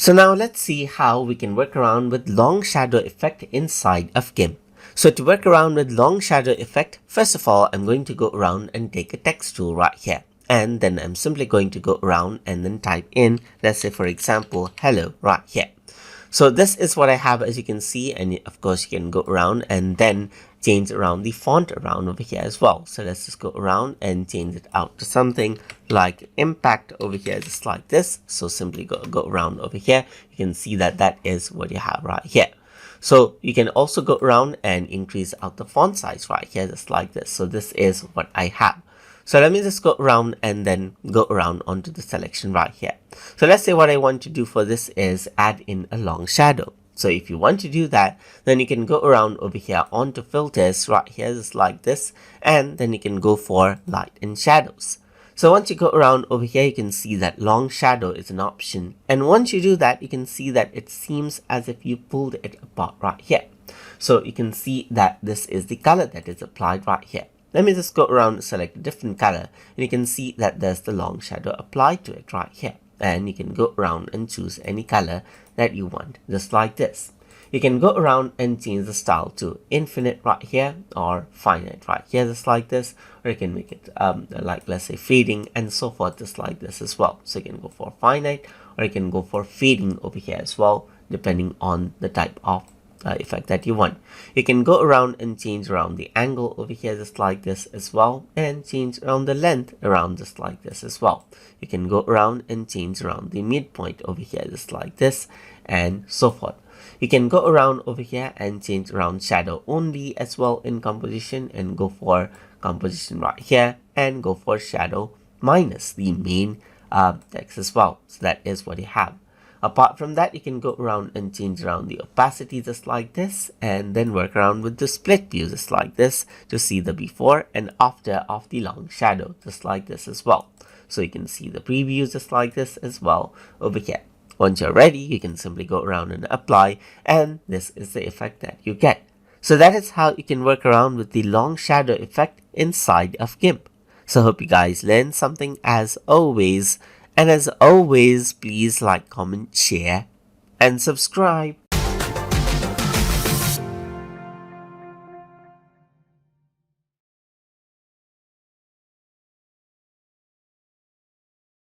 So now let's see how we can work around with long shadow effect inside of GIMP. So to work around with long shadow effect, first of all, I'm going to go around and take a text tool right here. And then I'm simply going to go around and then type in, let's say for example, hello right here. So this is what I have, as you can see, and of course you can go around and then change around the font around over here as well. So let's just go around and change it out to something like impact over here, just like this. So simply go around over here. You can see that that is what you have right here. So you can also go around and increase out the font size right here, just like this. So this is what I have. So let me just go around and then go around onto the selection right here. So let's say what I want to do for this is add in a long shadow. So if you want to do that, then you can go around over here onto filters right here, just like this, and then you can go for light and shadows. So once you go around over here, you can see that long shadow is an option. And once you do that, you can see that it seems as if you pulled it apart right here. So you can see that this is the color that is applied right here. Let me just go around and select a different color, and you can see that there's the long shadow applied to it right here. And you can go around and choose any color that you want, just like this. You can go around and change the style to infinite right here or finite right here, just like this, or you can make it like, let's say, fading and so forth, just like this as well. So you can go for finite, or you can go for fading over here as well, depending on the type of effect that you want. You can go around and change around the angle over here, just like this as well, and change around the length around just like this as well. You can go around and change around the midpoint over here, just like this, and so forth. You can go around over here and change around shadow only as well in composition, and go for composition right here and go for shadow minus the main text as well. So that is what you have. Apart from that, you can go around and change around the opacity just like this, and then work around with the split view just like this to see the before and after of the long shadow just like this as well. So you can see the preview just like this as well over here. Once you're ready, you can simply go around and apply, and this is the effect that you get. So that is how you can work around with the long shadow effect inside of GIMP. So I hope you guys learned something as always. And as always, please like, comment, share, and subscribe.